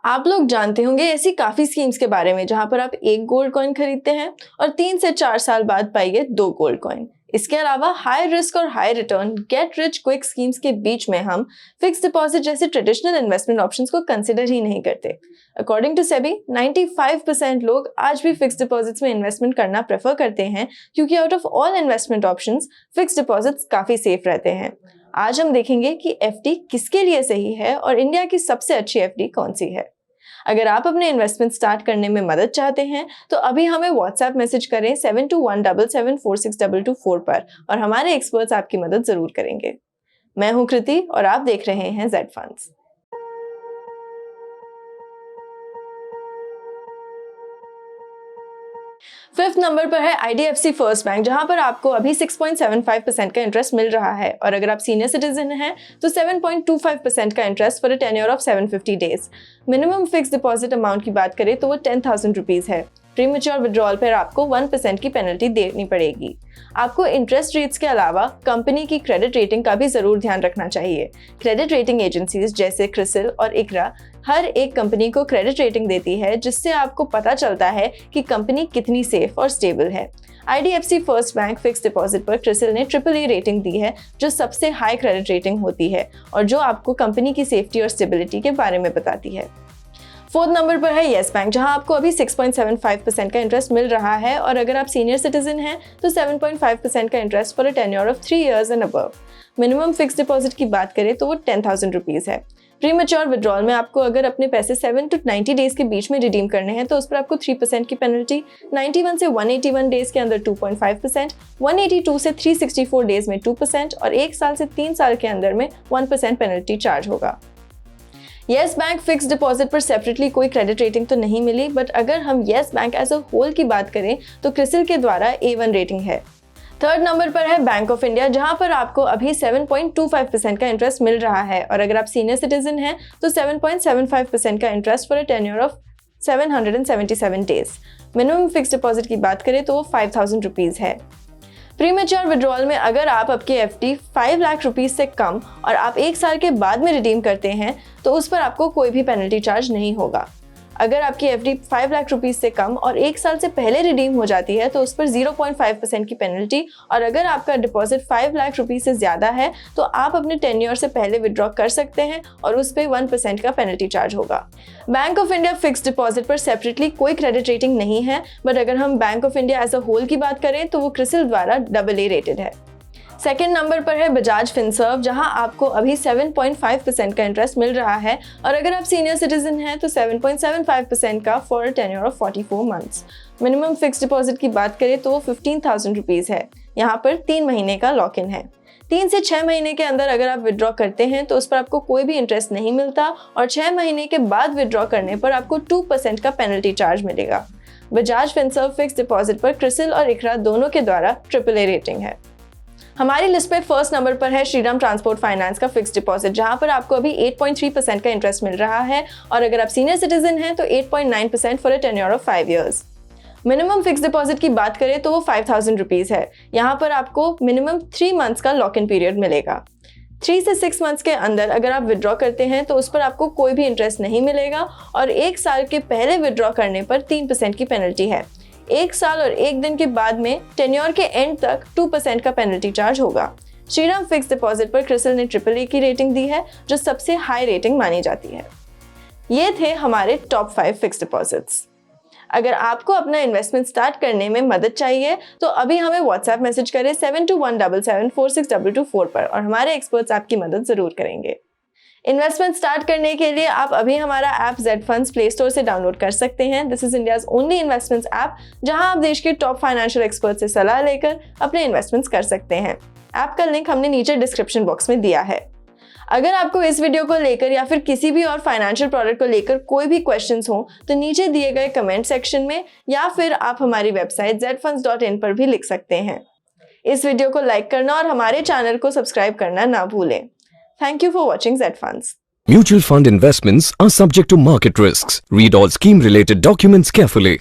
आप लोग जानते होंगे ऐसी काफी स्कीम्स के बारे में जहां पर आप एक गोल्ड कॉइन खरीदते हैं और 3 से 4 साल बाद पाइए 2 गोल्ड कॉइन। इसके अलावा हाई रिस्क और high return get rich quick schemes के बीच में हम फिक्स डिपॉजिट जैसे ट्रेडिशनल इन्वेस्टमेंट ऑप्शंस को कंसिडर ही नहीं करते। अकॉर्डिंग टू सेबी 95% लोग आज भी फिक्स डिपॉजिट्स में इन्वेस्टमेंट करना प्रेफर करते हैं क्योंकि out of all investment options fix deposits काफी सेफ रहते हैं। आज हम देखेंगे कि एफडी किसके लिए सही है और इंडिया की सबसे अच्छी एफडी कौन सी है। अगर आप अपने इन्वेस्टमेंट स्टार्ट करने में मदद चाहते हैं तो अभी हमें व्हाट्सएप मैसेज करें 7217746224 पर और हमारे एक्सपर्ट्स आपकी मदद जरूर करेंगे। मैं हूं कृति और आप देख रहे हैं जेड फंड्स। फिफ्थ नंबर पर है आईडीएफसी फर्स्ट बैंक, जहां पर आपको अभी 6.75% का इंटरेस्ट मिल रहा है और अगर आप सीनियर सिटीजन हैं तो 7.25% का interest for a tenure of 750 days. Minimum fix deposit amount की बात करें तो वो 10,000 रुपीज है। प्रीमेच्योर विड्रॉल पर आपको 1% की पेनल्टी देनी पड़ेगी। आपको इंटरेस्ट रेट्स के अलावा कंपनी की क्रेडिट रेटिंग का भी जरूर ध्यान रखना चाहिए। क्रेडिट रेटिंग एजेंसीज जैसे क्रिसिल और इकरा हर एक कंपनी को क्रेडिट रेटिंग देती है, जिससे आपको पता चलता है कि कंपनी कितनी सेफ और स्टेबल है। IDFC first bank fix deposit पर क्रिसिल ने ट्रिपल ए रेटिंग दी है, जो सबसे हाई क्रेडिट रेटिंग होती है और जो आपको कंपनी की सेफ्टी और स्टेबिलिटी के बारे में बताती है। फोर्थ नंबर पर है येस बैंक, जहां आपको अभी 6.75% का इंटरेस्ट मिल रहा है और अगर आप सीनियर सिटीजन हैं तो 7.5% का interest for a tenure of 3 years and above. Minimum fix deposit की बात करें तो वो 10,000 रुपीज है। प्रीमेच्योर विड्रॉल में आपको अगर अपने पैसे 7 to 90 डेज के बीच में रिडीम करने हैं तो उस पर आपको 3% की पेनल्टी, 91 से 181 डेज के अंदर 2.5%, 182 से 364 डेज में 2% और 1 साल से 3 साल के अंदर में 1% पेनल्टी चार्ज होगा। येस बैंक फिक्स डिपॉजिट पर सेपरेटली कोई क्रेडिट रेटिंग तो नहीं मिली, बट अगर हम Yes Bank as a whole की बात करें तो क्रिसिल के द्वारा A1 रेटिंग है। थर्ड नंबर पर है बैंक ऑफ इंडिया, जहां पर आपको अभी 7.25% का इंटरेस्ट मिल रहा है और अगर आप सीनियर सिटीजन हैं तो 7.75% का interest for a tenure of 777 days. Minimum fix deposit की बात करें तो वो 5,000 रुपीज है। प्रीमेच्योर विड्रॉल में अगर आप आपकी एफडी 5 लाख रुपीज से कम और आप 1 साल के बाद में रिडीम करते हैं तो उस पर आपको कोई भी पेनल्टी चार्ज नहीं होगा। अगर आपकी एफडी 5 लाख रुपीज से कम और 1 साल से पहले रिडीम हो जाती है तो उस पर 0.5% की पेनल्टी और अगर आपका डिपॉजिट 5 लाख रुपीज से ज्यादा है तो आप अपने टेन्योर से पहले विड्रॉ कर सकते हैं और उस पर 1% का पेनल्टी चार्ज होगा। Bank of India fix deposit पर सेपरेटली कोई क्रेडिट रेटिंग नहीं है, बट अगर हम Bank of India as a whole की बात करें तो वो क्रिसिल द्वारा AA रेटेड है। सेकेंड नंबर पर है बजाज फिनसर्व, जहां आपको अभी 7.5% का इंटरेस्ट मिल रहा है और अगर आप सीनियर सिटीजन हैं तो 7.75% का for a tenure of 44 months. Minimum fix deposit की बात करें तो वो 15,000 रुपीज है। यहाँ पर 3 महीने का लॉक इन है। 3 से 6 महीने के अंदर अगर आप विड्रॉ करते हैं तो उस पर आपको कोई भी इंटरेस्ट नहीं मिलता और 6 महीने के बाद विड्रॉ करने पर आपको 2% का पेनल्टी चार्ज मिलेगा। बजाज फिनसर्व फिक्स डिपॉजिट पर क्रिसिल और इकरा दोनों के द्वारा AAA रेटिंग है। हमारी लिस्ट पे फर्स्ट नंबर पर है श्रीराम ट्रांसपोर्ट फाइनेंस का फिक्स डिपॉजिट, जहां पर आपको अभी 8.3% का इंटरेस्ट मिल रहा है और अगर आप सीनियर सिटीजन हैं तो 8.9% for a tenure of 5 years। Minimum fix deposit की बात करें तो वो 5,000 रुपीज है। यहाँ पर आपको मिनिमम 3 मंथ्स का लॉक इन पीरियड मिलेगा। 3 से 6 मंथ्स के अंदर अगर आप विड्रॉ करते हैं तो उस पर आपको कोई भी इंटरेस्ट नहीं मिलेगा और 1 साल के पहले विड्रॉ करने पर 3% की पेनल्टी है। 1 साल और 1 दिन के बाद में टेन्योर के एंड तक 2% का पेनल्टी चार्ज होगा। श्रीराम फिक्स डिपॉजिट पर क्रिसिल ने AAA की रेटिंग दी है, जो सबसे हाई रेटिंग मानी जाती है। ये थे हमारे टॉप 5 फिक्स डिपॉजिट्स। अगर आपको अपना इन्वेस्टमेंट स्टार्ट करने में मदद चाहिए तो अभी हमें व्हाट्सएप मैसेज करें 7217746224 पर और हमारे एक्सपर्ट्स आपकी मदद जरूर करेंगे। इन्वेस्टमेंट स्टार्ट करने के लिए आप अभी हमारा app Z funds play store से डाउनलोड कर सकते हैं। This is India's only investments app, जहां आप देश के टॉप फाइनेंशियल एक्सपर्ट से सलाह लेकर अपने इन्वेस्टमेंट्स कर सकते हैं। ऐप का लिंक हमने नीचे डिस्क्रिप्शन बॉक्स में दिया है। अगर आपको इस वीडियो को लेकर या फिर किसी भी और फाइनेंशियल प्रोडक्ट को लेकर कोई भी क्वेश्चंस हो तो नीचे दिए गए कमेंट सेक्शन में या फिर आप हमारी वेबसाइट zfunds.in पर भी लिख सकते हैं। इस वीडियो को लाइक करना और हमारे चैनल को सब्सक्राइब करना ना भूलें। Thank you for watching Zed Funds. Mutual fund investments are subject to market risks. Read all scheme related documents carefully.